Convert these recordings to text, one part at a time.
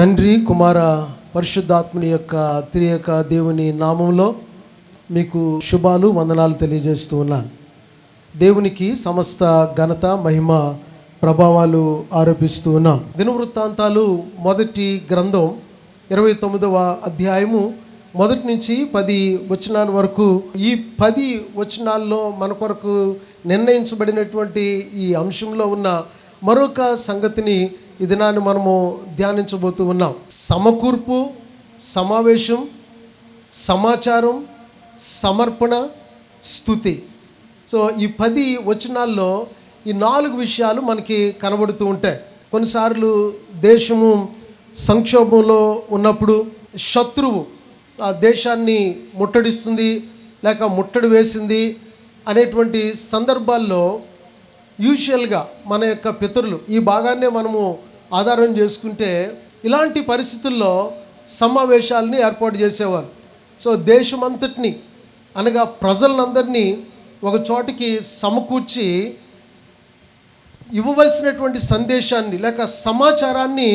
తండ్రి, కుమార, పరిశుద్ధాత్మని యొక్క త్రియక దేవుని నామంలో మీకు శుభాలు, వందనాలు తెలియజేస్తూ ఉన్నాను. దేవునికి సమస్త ఘనత, మహిమ, ప్రభావాలు ఆరోపిస్తూ ఉన్నాం. దినవృత్తాంతాలు మొదటి గ్రంథం 29వ అధ్యాయము 1 నుంచి 10 వచనాల వరకు. ఈ 10 వచనాల్లో మన కొరకు నిర్ణయించబడినటువంటి ఈ అంశంలో ఉన్న మరొక సంగతిని ఈ దినాన్ని మనము ధ్యానించబోతూ ఉన్నాం. సమకూర్పు, సమావేశం, సమాచారం, సమర్పణ, స్తుతి. సో ఈ 10 వచనాల్లో ఈ 4 విషయాలు మనకి కనబడుతూ ఉంటాయి. కొన్నిసార్లు దేశము సంక్షోభంలో ఉన్నప్పుడు శత్రువు ఆ దేశాన్ని ముట్టడిస్తుంది లేక ముట్టడి వేసింది అనేటువంటి సందర్భాల్లో యూజువల్గా మన యొక్క పితరులు ఈ భాగాన్నే మనము ఆధారం చేసుకుంటే ఇలాంటి పరిస్థితుల్లో సమావేశాలని ఏర్పాటు చేసేవారు. సో దేశమంతటిని అనగా ప్రజలందరినీ ఒక చోటికి సమకూర్చి ఇవ్వవలసినటువంటి సందేశాన్ని లేక సమాచారాన్ని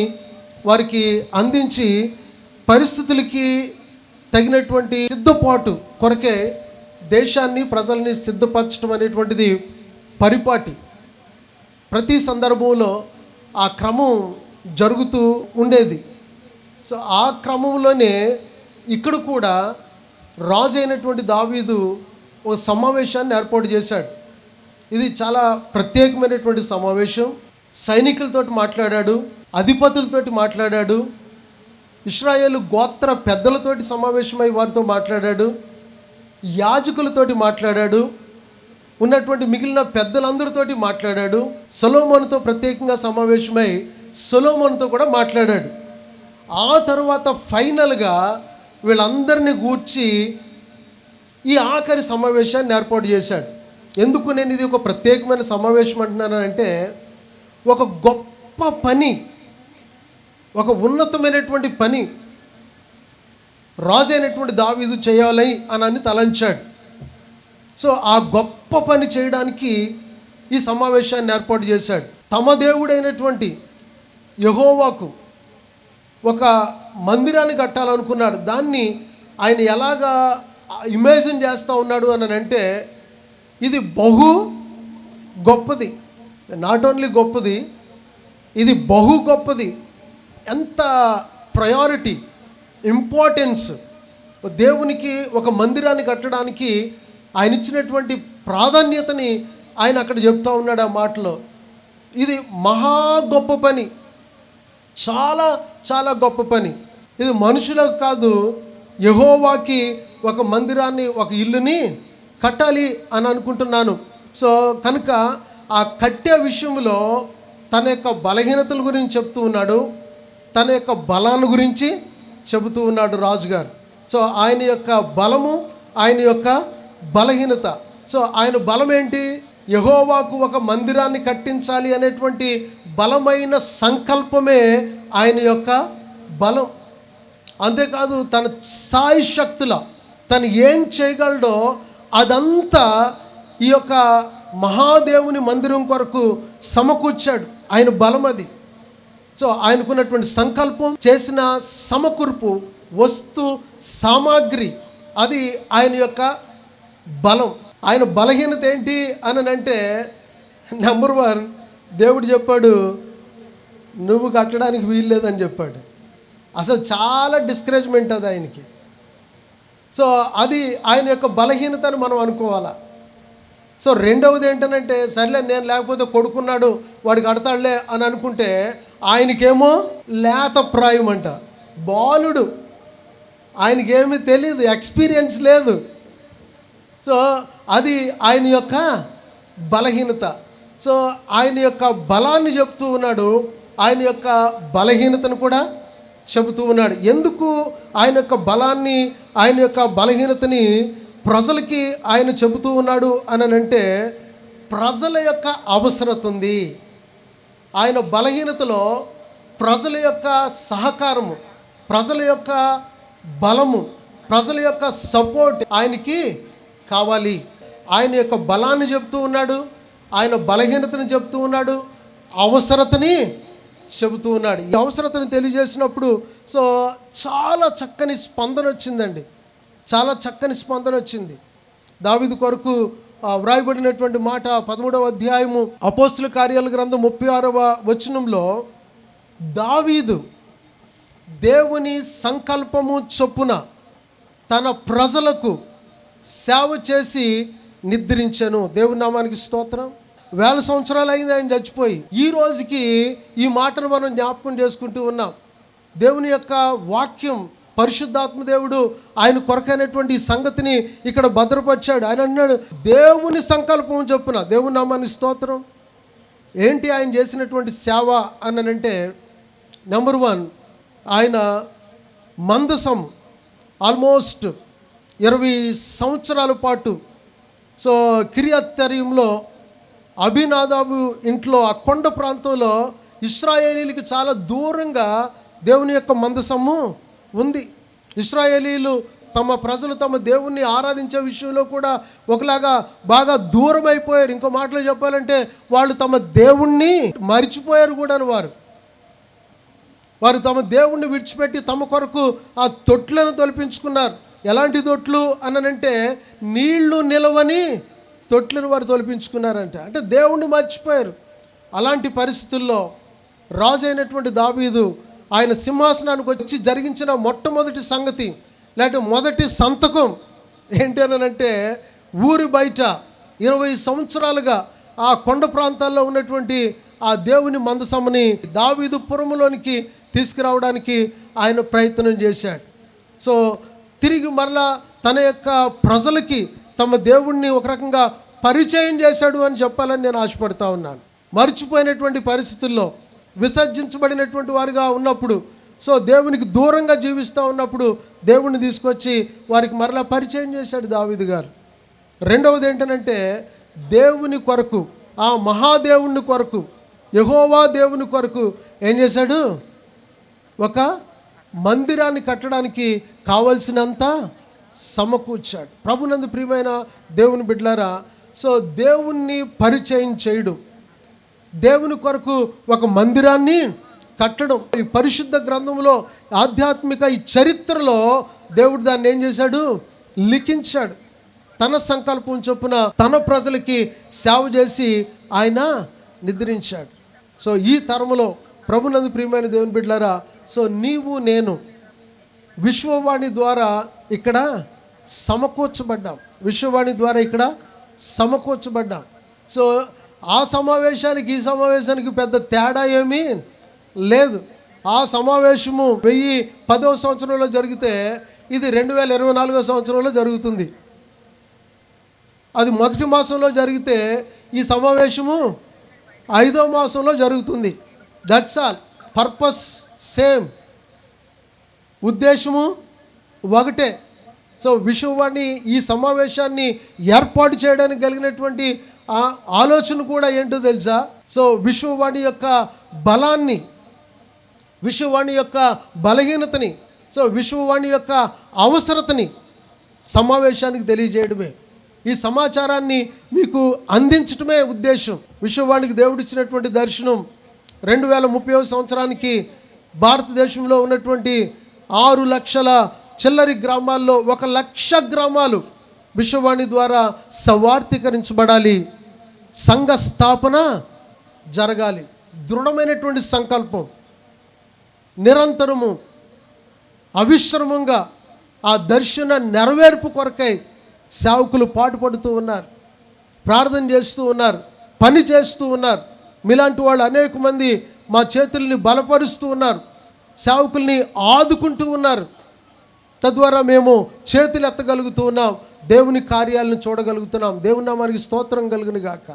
వారికి అందించి పరిస్థితులకి తగినటువంటి సిద్ధపాటు కొరకే దేశాన్ని, ప్రజల్ని సిద్ధపరచడం అనేటువంటిది పరిపాటి. ప్రతి సందర్భంలో ఆ క్రమం జరుగుతూ ఉండేది. సో ఆ క్రమంలోనే ఇక్కడ కూడా రాజు అయినటువంటి దావీదు ఒక సమావేశాన్ని ఏర్పాటు చేశాడు. ఇది చాలా ప్రత్యేకమైనటువంటి సమావేశం. సైనికులతోటి మాట్లాడాడు, అధిపతులతోటి మాట్లాడాడు, ఇశ్రాయేలు గోత్ర పెద్దలతోటి సమావేశమై వారితో మాట్లాడాడు, యాజకులతోటి మాట్లాడాడు, ఉన్నటువంటి మిగిలిన పెద్దలందరితోటి మాట్లాడాడు, సొలొమోనుతో ప్రత్యేకంగా సమావేశమై సొలొమోనుతో కూడా మాట్లాడాడు. ఆ తర్వాత ఫైనల్గా వీళ్ళందరినీ గూర్చి ఈ ఆఖరి సమావేశాన్ని ఏర్పాటు చేశాడు. ఎందుకు నేను ఇది ఒక ప్రత్యేకమైన సమావేశం అంటున్నానంటే, ఒక గొప్ప పని, ఒక ఉన్నతమైనటువంటి పని రాజు అయినటువంటి దావీదు చేయాలని అని తలంచాడు. సో ఆ గొప్ప పని చేయడానికి ఈ సమావేశాన్ని ఏర్పాటు చేశాడు. తమ దేవుడైనటువంటి యెహోవాకు ఒక మందిరాన్ని కట్టాలనుకున్నాడు. దాన్ని ఆయన ఎలాగా ఇమేజిన్ చేస్తూ ఉన్నాడు అని అంటే, ఇది బహు గొప్పది. నాట్ ఓన్లీ గొప్పది, ఇది బహు గొప్పది. ఎంత ప్రయారిటీ, ఇంపార్టెన్స్, దేవునికి ఒక మందిరాన్ని కట్టడానికి ఆయన ఇచ్చినటువంటి ప్రాధాన్యతని ఆయన అక్కడ చెప్తూ ఉన్నాడు ఆ మాటలో. ఇది మహా గొప్ప పని, చాలా చాలా గొప్ప పని. ఇది మనుషులకు కాదు, యెహోవాకి ఒక మందిరాన్ని, ఒక ఇల్లుని కట్టాలి అని అనుకుంటున్నాను. సో కనుక ఆ కట్టే విషయంలో తన యొక్క బలహీనతల గురించి చెప్తూ ఉన్నాడు, తన యొక్క బలాన్ని గురించి చెబుతూ ఉన్నాడు రాజుగారు. సో ఆయన యొక్క బలము, ఆయన యొక్క బలహీనత. సో ఆయన బలం ఏంటి? యెహోవాకు ఒక మందిరాన్ని కట్టించాలి అనేటువంటి బలమైన సంకల్పమే ఆయన యొక్క బలం. అంతేకాదు తన సాయి శక్తుల తను ఏం చేయగలడో అదంతా ఈ యొక్క మహాదేవుని మందిరం కొరకు సమకూర్చాడు. ఆయన బలం అది. సో ఆయనకున్నటువంటి సంకల్పం, చేసిన సమకూర్పు, వస్తు సామాగ్రి, అది ఆయన యొక్క బలం. ఆయన బలహీనత ఏంటి అని అంటే, నెంబర్ 1 దేవుడు చెప్పాడు, నువ్వు కట్టడానికి వీల్లేదని చెప్పాడు. అసలు చాలా డిస్కరేజ్మెంట్ అది ఆయనకి. సో అది ఆయన యొక్క బలహీనతని మనం అనుకోవాలా. సో రెండవది ఏంటనంటే, సర్లే నేను లేకపోతే కొడుకున్నాడు వాడు కడతాడులే అని అనుకుంటే, ఆయనకేమో లేత ప్రాయం అంట, బాలుడు, ఆయనకేమీ తెలియదు, ఎక్స్పీరియన్స్ లేదు. సో అది ఆయన యొక్క బలహీనత. సో ఆయన యొక్క బలాన్ని చెప్తూ ఉన్నాడు, ఆయన యొక్క బలహీనతను కూడా చెబుతూ ఉన్నాడు. ఎందుకు ఆయన యొక్క బలాన్ని, ఆయన యొక్క బలహీనతని ప్రజలకి ఆయన చెబుతూ ఉన్నాడు అని అంటే, ప్రజల యొక్క అవసరత ఉంది. ఆయన బలహీనతలో ప్రజల యొక్క సహకారము, ప్రజల యొక్క బలము, ప్రజల యొక్క సపోర్ట్ ఆయనకి కావాలి. ఆయన యొక్క బలాన్ని చెప్తూ ఉన్నాడు, ఆయన బలహీనతని చెప్తూ ఉన్నాడు, అవసరతని చెబుతూ ఉన్నాడు. ఈ అవసరతను తెలియజేసినప్పుడు సో చాలా చక్కని స్పందన వచ్చిందండి. చాలా చక్కని స్పందన వచ్చింది. దావీదు కొరకు వ్రాయబడినటువంటి మాట 13వ అధ్యాయము అపోస్తుల కార్యాల గ్రంథం 36వ వచనంలో, దావీదు దేవుని సంకల్పము చొప్పున తన ప్రజలకు సేవ చేసి నిద్రించెను. దేవుని నామానికి స్తోత్రం. 1000 సంవత్సరాలు అయింది ఆయన చచ్చిపోయి. ఈ రోజుకి ఈ మాటను మనం జ్ఞాపకం చేసుకుంటూ ఉన్నాం. దేవుని యొక్క వాక్యం, పరిశుద్ధాత్మ దేవుడు ఆయన కొరకైనటువంటి ఈ సంగతిని ఇక్కడ భద్రపరిచాడు. ఆయన అన్నాడు, దేవుని సంకల్పం చొప్పున. దేవుని నామానికి స్తోత్రం. ఏంటి ఆయన చేసినటువంటి సేవ అనంటే, నెంబర్ 1, ఆయన మందసం ఆల్మోస్ట్ 20 సంవత్సరాల పాటు సో కిరియత్తరీంలో అభినాదాబు ఇంట్లో ఆ కొండ ప్రాంతంలో ఇశ్రాయేలీలకు చాలా దూరంగా దేవుని యొక్క మందసము ఉంది. ఇశ్రాయేలీలు తమ ప్రజలు తమ దేవుణ్ణి ఆరాధించే విషయంలో కూడా ఒకలాగా బాగా దూరం అయిపోయారు. ఇంకో మాటలో చెప్పాలంటే వాళ్ళు తమ దేవుణ్ణి మరిచిపోయారు కూడా. వారు తమ దేవుణ్ణి విడిచిపెట్టి తమ కొరకు ఆ తొట్లను తొలిపించుకున్నారు. ఎలాంటి తొట్లు అనంటే నీళ్లు నిలవని తొట్లను వారు తొలిపించుకున్నారంట. అంటే దేవుణ్ణి మర్చిపోయారు. అలాంటి పరిస్థితుల్లో రాజు అయినటువంటి దావీదు ఆయన సింహాసనానికి వచ్చి జరిగించిన మొట్టమొదటి సంగతి, లేకపోతే మొదటి సంతకం ఏంటి అనంటే, ఊరి బయట 20 సంవత్సరాలుగా ఆ కొండ ప్రాంతాల్లో ఉన్నటువంటి ఆ దేవుని మందసముని దావీదు పురములోనికి తీసుకురావడానికి ఆయన ప్రయత్నం చేశాడు. సో తిరిగి మరలా తన యొక్క ప్రజలకి తమ దేవుణ్ణి ఒక రకంగా పరిచయం చేశాడు అని చెప్పాలని నేను ఆశపడతా ఉన్నాను. మర్చిపోయినటువంటి పరిస్థితుల్లో, విసర్జించబడినటువంటి వారుగా ఉన్నప్పుడు, సో దేవునికి దూరంగా జీవిస్తూ ఉన్నప్పుడు దేవుణ్ణి తీసుకొచ్చి వారికి మరలా పరిచయం చేశాడు దావీదు గారు. రెండవది ఏంటనంటే, దేవుని కొరకు, ఆ మహాదేవుని కొరకు, యెహోవా దేవుని కొరకు ఏం చేశాడు? ఒక మందిరాన్ని కట్టడానికి కావలసినంత సమకూర్చాడు. ప్రభునందు ప్రియమైన దేవుని బిడ్డలారా, సో దేవుణ్ణి పరిచయం చేయడం, దేవుని కొరకు ఒక మందిరాన్ని కట్టడం, ఈ పరిశుద్ధ గ్రంథంలో ఆధ్యాత్మిక ఈ చరిత్రలో దేవుడు దాన్ని ఏం చేశాడు? లిఖించాడు. తన సంకల్పం చొప్పున తన ప్రజలకి సేవ చేసి ఆయన నిద్రించాడు. సో ఈ తరములో ప్రభునందు ప్రియమైన దేవుని బిడ్డలారా, సో నీవు నేను విశ్వవాణి ద్వారా ఇక్కడ సమకూర్చబడ్డాం. విశ్వవాణి ద్వారా ఇక్కడ సమకూర్చబడ్డాం. సో ఆ సమావేశానికి ఈ సమావేశానికి పెద్ద తేడా ఏమీ లేదు. ఆ సమావేశము 1010వ సంవత్సరంలో జరిగితే ఇది 2024వ సంవత్సరంలో జరుగుతుంది. అది మొదటి మాసంలో జరిగితే ఈ సమావేశము 5వ మాసంలో జరుగుతుంది. That's all. పర్పస్ సేమ్, ఉద్దేశము ఒకటే. సో విశ్వవాణి ఈ సమావేశాన్ని ఏర్పాటు చేయడానికి కలిగినటువంటి ఆలోచన కూడా ఏంటో తెలుసా? సో విశ్వవాణి యొక్క బలాన్ని, విశ్వవాణి యొక్క బలహీనతని, సో విశ్వవాణి యొక్క అవసరతని సమావేశానికి తెలియజేయడమే, ఈ సమాచారాన్ని మీకు అందించడమే ఉద్దేశం. విశ్వవాణికి దేవుడిచ్చినటువంటి దర్శనం 2030వ సంవత్సరానికి భారతదేశంలో ఉన్నటువంటి 6 లక్షల చిల్లరి గ్రామాల్లో 1 లక్ష గ్రామాలు విశ్వవాణి ద్వారా సవార్థీకరించబడాలి, సంఘ స్థాపన జరగాలి. దృఢమైనటువంటి సంకల్పం, నిరంతరము అవిశ్రమంగా ఆ దర్శన నెరవేర్పు కొరకై సేవకులు పాటుపడుతూ ఉన్నారు, ప్రార్థన చేస్తూ ఉన్నారు, పని చేస్తూ ఉన్నారు. మీలాంటి వాళ్ళు అనేక మంది మా చేతుల్ని బలపరుస్తూ ఉన్నారు, సేవకుల్ని ఆదుకుంటూ ఉన్నారు. తద్వారా మేము చేతులు ఎత్తగలుగుతూ ఉన్నాం, దేవుని కార్యాలను చూడగలుగుతున్నాం. దేవుని నామానికి స్తోత్రం కలుగును గాక.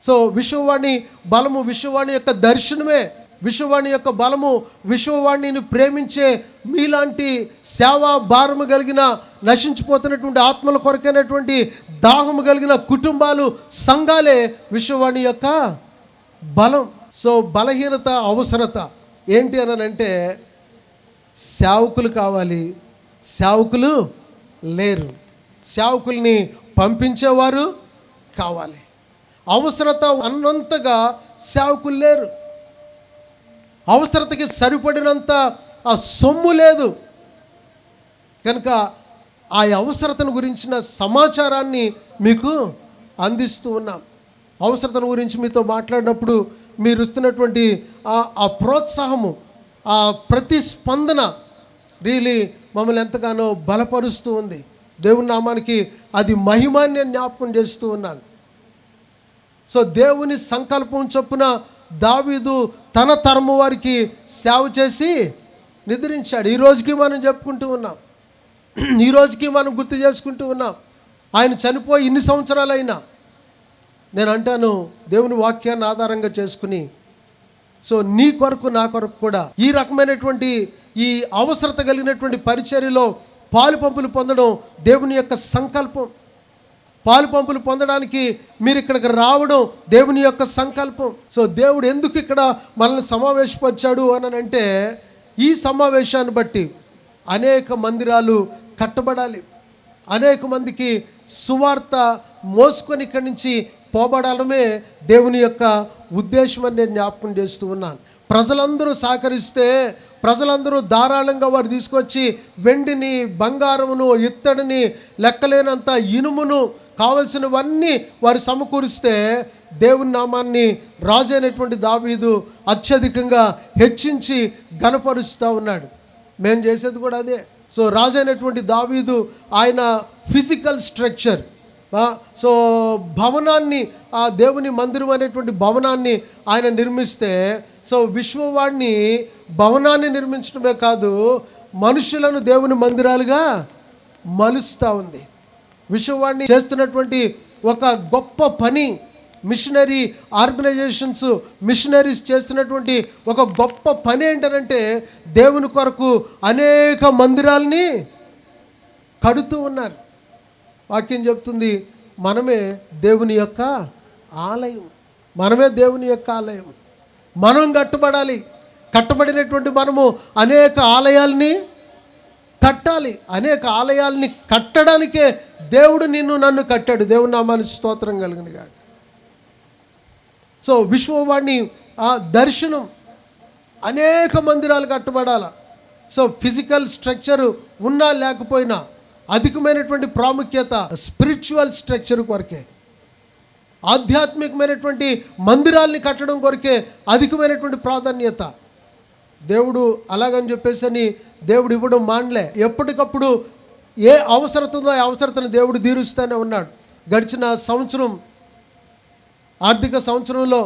సో విశ్వవాణి బలము, విశ్వవాణి యొక్క దర్శనమే, విశ్వవాణి యొక్క బలము, విశ్వవాణిని ప్రేమించే మీలాంటి సేవా భారము కలిగిన, నశించిపోతున్నటువంటి ఆత్మల కొరకైనటువంటి దాహము కలిగిన కుటుంబాలు, సంఘాలే విశ్వవాణి యొక్క బలం. సో బలహీనత, అవసరత ఏంటి అనంటే, సేవకులు కావాలి, సేవకులు లేరు. సేవకుల్ని పంపించేవారు కావాలి. అవసరత అన్నంతగా సేవకులు లేరు. అవసరతకి సరిపడినంత ఆ సొమ్ము లేదు కనుక ఆ అవసరతను గురించిన సమాచారాన్ని మీకు అందిస్తూ ఉన్నాం. అవసరతను గురించి మీతో మాట్లాడినప్పుడు మీరు ఇస్తున్నటువంటి ఆ ప్రోత్సాహము, ఆ ప్రతిస్పందన రియలీ మమ్మల్ని ఎంతగానో బలపరుస్తూ ఉంది. దేవుని నామానికి అది మహిమాన్ని జ్ఞాపకం చేస్తూ ఉన్నాను. సో దేవుని సంకల్పం చొప్పున దావీదు తన తరము వారికి సేవ చేసి నిద్రించాడు. ఈ రోజుకి మనం చెప్పుకుంటూ ఉన్నాం, ఈ రోజుకి మనం గుర్తు చేసుకుంటూ ఉన్నాం. ఆయన చనిపోయి ఇన్ని సంవత్సరాలైనా నేను అంటాను, దేవుని వాక్యాన్ని ఆధారంగా చేసుకుని సో నీ కొరకు నా కొరకు కూడా ఈ రకమైనటువంటి ఈ అవసరత కలిగినటువంటి పరిచర్యలో పాలు పంపులు పొందడం దేవుని యొక్క సంకల్పం. పాలు పంపులు పొందడానికి మీరు ఇక్కడికి రావడం దేవుని యొక్క సంకల్పం. సో దేవుడు ఎందుకు ఇక్కడ మనల్ని సమావేశపరిచాడు అని అంటే, ఈ సమావేశాన్ని బట్టి అనేక మందిరాలు కట్టబడాలి, అనేక మందికి సువార్త మోసుకొని ఇక్కడి నుంచి పోబడమే దేవుని యొక్క ఉద్దేశం అని నేను జ్ఞాపకం చేస్తూ ఉన్నాను. ప్రజలందరూ సహకరిస్తే, ప్రజలందరూ ధారాళంగా వారు తీసుకొచ్చి వెండిని, బంగారమును, ఇత్తడిని, లెక్కలేనంత ఇనుమును, కావలసినవన్నీ వారు సమకూరిస్తే దేవుని నామాన్ని రాజు అయినటువంటి దావీదు అత్యధికంగా హెచ్చించి ఘనపరుస్తూ ఉన్నాడు. మేము చేసేది కూడా అదే. సో రాజు అయినటువంటి దావీదు ఆయన ఫిజికల్ స్ట్రక్చర్, సో భవనాన్ని, ఆ దేవుని మందిరం అనేటువంటి భవనాన్ని ఆయన నిర్మిస్తే, సో విశ్వవాణి భవనాన్ని నిర్మించడమే కాదు, మనుషులను దేవుని మందిరాలుగా మలుస్తూ ఉంది. విశ్వవాణి చేస్తున్నటువంటి ఒక గొప్ప పని, మిషనరీ ఆర్గనైజేషన్స్, మిషనరీస్ చేస్తున్నటువంటి ఒక గొప్ప పని ఏంటనంటే దేవుని కొరకు అనేక మందిరాల్ని కడుతూ ఉన్నారు. వాక్యం చెప్తుంది, మనమే దేవుని యొక్క ఆలయం, మనమే దేవుని యొక్క ఆలయం. మనం కట్టబడాలి. కట్టబడినటువంటి మనము అనేక ఆలయాల్ని కట్టాలి. అనేక ఆలయాల్ని కట్టడానికే దేవుడు నిన్ను నన్ను కట్టాడు. దేవుని నామానికి స్తోత్రం కలుగును గాక. సో విశ్వవాణి ఆ దర్శనం అనేక మందిరాలు కట్టబడాల. సో ఫిజికల్ స్ట్రక్చరు ఉన్నా లేకపోయినా అధికమైనటువంటి ప్రాముఖ్యత స్పిరిచువల్ స్ట్రక్చర్ కొరకే, ఆధ్యాత్మికమైనటువంటి మందిరాల్ని కట్టడం కొరకే అధికమైనటువంటి ప్రాధాన్యత. దేవుడు అలాగని చెప్పేసి దేవుడు ఇవ్వడం మానలే. ఎప్పటికప్పుడు ఏ అవసరత ఉందో ఆ అవసరతను దేవుడు తీరుస్తూనే ఉన్నాడు. గడిచిన సంవత్సరం, ఆర్థిక సంవత్సరంలో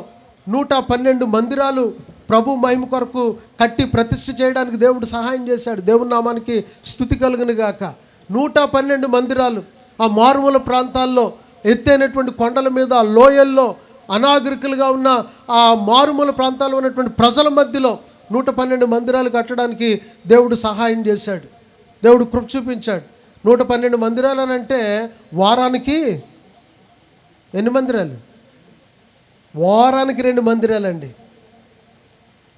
112 మందిరాలు ప్రభు మహిమ కొరకు కట్టి ప్రతిష్ఠ చేయడానికి దేవుడు సహాయం చేశాడు. దేవుని నామానికి స్తుతి కలుగును గాక. 112 మందిరాలు ఆ మారుమూల ప్రాంతాల్లో, ఎత్తైనటువంటి కొండల మీద, లోయల్లో, అనాగరికులుగా ఉన్న ఆ మారుమూల ప్రాంతాల్లో ఉన్నటువంటి ప్రజల మధ్యలో 112 మందిరాలు కట్టడానికి దేవుడు సహాయం చేశాడు. దేవుడు కృప చూపించాడు. 112 మందిరాలు అని అంటే వారానికి ఎన్ని మందిరాలు? వారానికి 2 మందిరాలండి.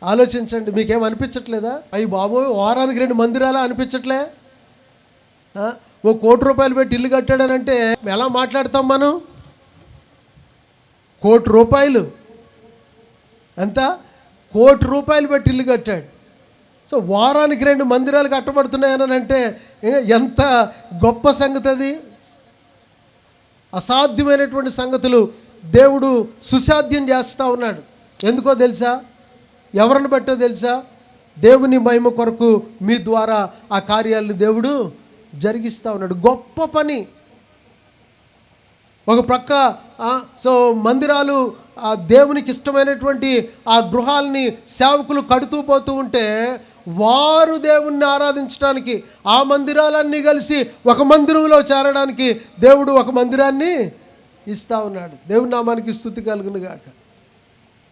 ఆలోచించండి, మీకేం అనిపించట్లేదా? అయ్యి బాబోయ్, వారానికి 2 మందిరాలా అనిపించట్లే? ఓ ₹1 కోటి పెట్టి ఇల్లు కట్టాడనంటే ఎలా మాట్లాడతాం మనం? ₹1 కోటి ఎంత? ₹1 కోటి పెట్టి ఇల్లు కట్టాడు. సో వారానికి 2 మందిరాలు కట్టబడుతున్నాయని అంటే ఎంత గొప్ప సంగతి అది! అసాధ్యమైనటువంటి సంగతులు దేవుడు సుసాధ్యం చేస్తూ ఉన్నాడు. ఎందుకో తెలుసా? ఎవరిని బట్టో తెలుసా? దేవుని మహిమ కొరకు మీ ద్వారా ఆ కార్యాలను దేవుడు జరిగిస్తూ ఉన్నాడు. గొప్ప పని. ఒక ప్రక్క సో మందిరాలు, ఆ దేవునికి ఇష్టమైనటువంటి ఆ గృహాలని సేవకులు కడుతూ పోతూ ఉంటే, వారు దేవుణ్ణి ఆరాధించడానికి ఆ మందిరాలన్నీ కలిసి ఒక మందిరంలో చేరడానికి దేవుడు ఒక మందిరాన్ని ఇస్తూ ఉన్నాడు. దేవుని నామానికి స్తుతి కలుగును గాక.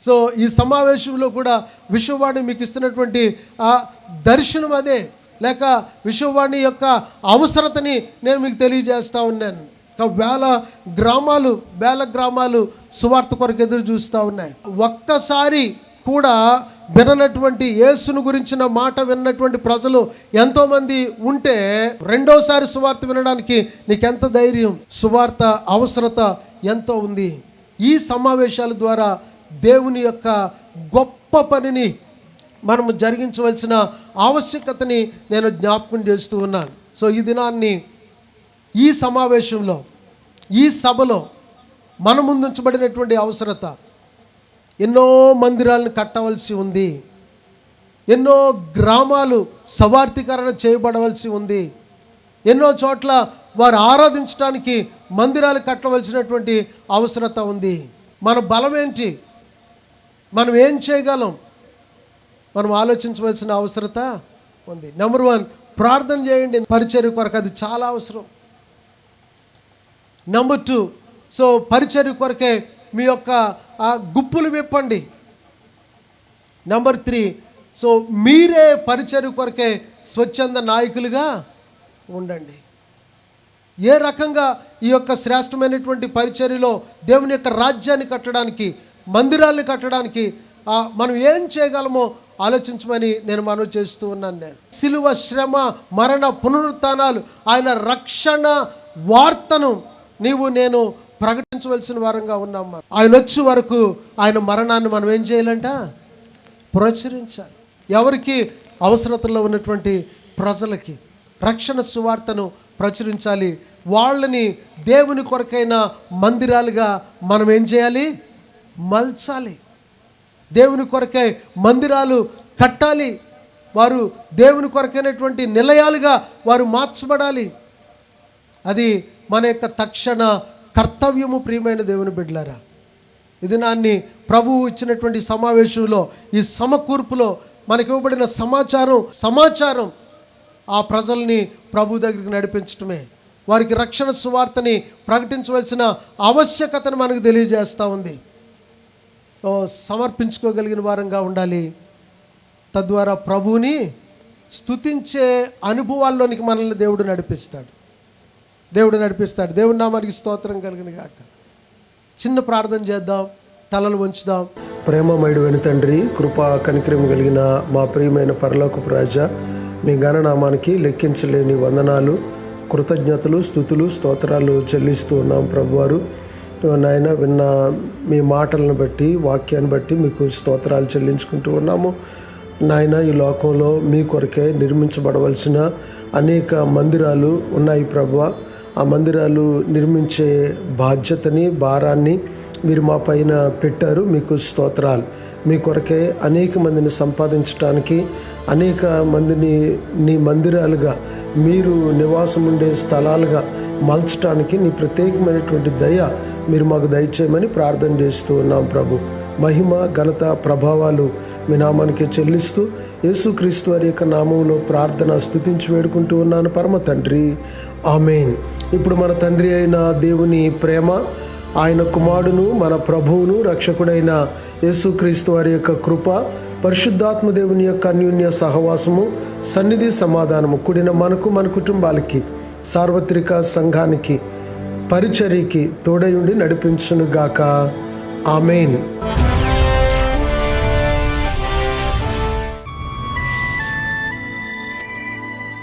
సో ఈ సమావేశంలో కూడా విశ్వవాణి మీకు ఇస్తున్నటువంటి ఆ దర్శనం అదే, లేక విశ్వవాణి యొక్క అవసరతని నేను మీకు తెలియజేస్తూ ఉన్నాను. వేల గ్రామాలు సువార్త కొరకు ఎదురు చూస్తూ ఉన్నాయి. ఒక్కసారి కూడా విననటువంటి యేసును గురించిన మాట విన్నటువంటి ప్రజలు ఎంతోమంది ఉంటే, రెండోసారి సువార్త వినడానికి నీకెంత ధైర్యం? సువార్త అవసరత ఎంతో ఉంది. ఈ సమావేశాల ద్వారా దేవుని యొక్క గొప్ప పనిని మనము జరిగించవలసిన ఆవశ్యకతని నేను జ్ఞాపకం చేస్తూ ఉన్నాను. సో ఈ దినాన్ని ఈ సమావేశంలో, ఈ సభలో మన ముందుంచబడినటువంటి అవసరత, ఎన్నో మందిరాలను కట్టవలసి ఉంది, ఎన్నో గ్రామాలు సవార్థీకరణ చేయబడవలసి ఉంది, ఎన్నో చోట్ల వారు ఆరాధించడానికి మందిరాలు కట్టవలసినటువంటి అవసరత ఉంది. మన బలం ఏంటి, మనం ఏం చేయగలం, మనం ఆలోచించవలసిన అవసరత ఉంది. నెంబర్ 1, ప్రార్థన చేయండి పరిచర్య కొరకు, అది చాలా అవసరం. నెంబర్ 2, సో పరిచర్య కొరకే మీ యొక్క గుప్పులు విప్పండి. నెంబర్ 3, సో మీరే పరిచర్య కొరకే స్వచ్ఛంద నాయకులుగా ఉండండి. ఏ రకంగా ఈ యొక్క శ్రేష్టమైనటువంటి పరిచర్యలో దేవుని యొక్క రాజ్యాన్ని కట్టడానికి, మందిరాలను కట్టడానికి మనం ఏం చేయగలమో ఆలోచించమని నేను మనవి చేస్తూ ఉన్నాను. నేను సిలువ, శ్రమ, మరణ, పునరుత్థానాలు, ఆయన రక్షణ వార్తను నేను ప్రకటించవలసిన వారంగా ఉన్నాం. ఆయన వచ్చే వరకు ఆయన మరణాన్ని మనం ఏం చేయాలంట, ప్రచురించాలి. ఎవరికి, అవసరతలో ఉన్నటువంటి ప్రజలకి రక్షణ సువార్తను ప్రచురించాలి. వాళ్ళని దేవుని కొరకైన మందిరాలుగా మనం ఏం చేయాలి, మలచాలి. దేవుని కొరకై మందిరాలు కట్టాలి. వారు దేవుని కొరకైనటువంటి నిలయాలుగా వారు మార్చబడాలి. అది మన యొక్క తక్షణ కర్తవ్యము. ప్రియమైన దేవుని బిడ్డలారా, ఇది నాన్ని ప్రభువు ఇచ్చినటువంటి సమావేశంలో, ఈ సమకూర్పులో మనకి ఇవ్వబడిన సమాచారం ఆ ప్రజల్ని ప్రభు దగ్గరికి నడిపించటమే. వారికి రక్షణ సువార్తని ప్రకటించవలసిన ఆవశ్యకతను మనకు తెలియజేస్తూ ఉంది. సమర్పించుకోగలిగిన వారంగా ఉండాలి. తద్వారా ప్రభువుని స్తుతించే అనుభవాల్లోనికి మనల్ని దేవుడు నడిపిస్తాడు. దేవుడి నామానికి స్తోత్రం కలిగిన గాక. చిన్న ప్రార్థన చేద్దాం, తలలు వంచుదాం. ప్రేమమయుడైన తండ్రి, కృపా కనికరం కలిగిన మా ప్రియమైన పరలోకపు రాజా, మీ ఘననామానికి లెక్కించలేని వందనాలు, కృతజ్ఞతలు, స్తుతులు, స్తోత్రాలు చెల్లిస్తూ ఉన్నాం. ప్రభువారు నాయన, విన్న మీ మాటలను బట్టి, వాక్యాన్ని బట్టి మీకు స్తోత్రాలు చెల్లించుకుంటూ ఉన్నాము. నాయన, ఈ లోకంలో మీ కొరకే నిర్మించబడవలసిన అనేక మందిరాలు ఉన్నాయి ప్రభువా. ఆ మందిరాలు నిర్మించే బాధ్యతని, భారాన్ని మీరు మా పైన పెట్టారు. మీకు స్తోత్రాలు. మీ కొరకే అనేక మందిని సంపాదించడానికి, అనేక మందిని నీ మందిరాలుగా, మీరు నివాసం ఉండే స్థలాలుగా మలచడానికి నీ ప్రత్యేకమైనటువంటి దయ మీరు మాకు దయచేయమని ప్రార్థన చేస్తూ ఉన్నాం ప్రభు. మహిమ, ఘనత, ప్రభావాలు మీ నామానికి చెల్లిస్తూ యేసుక్రీస్తు వారి యొక్క నామంలో ప్రార్థన స్తుతించి వేడుకుంటూ ఉన్నాను పరమ తండ్రి, ఆమేన్. ఇప్పుడు మన తండ్రి అయిన దేవుని ప్రేమ, ఆయన కుమారుడును మన ప్రభువును రక్షకుడైన యేసుక్రీస్తు వారి యొక్క కృప, పరిశుద్ధాత్మ దేవుని యొక్క అన్యోన్య సహవాసము, సన్నిధి, సమాధానము కూడిన మనకు, మన కుటుంబాలకి, సార్వత్రిక సంఘానికి, పరిచర్యకి తోడయుండి నడిపించునుగాక. ఆమేన్.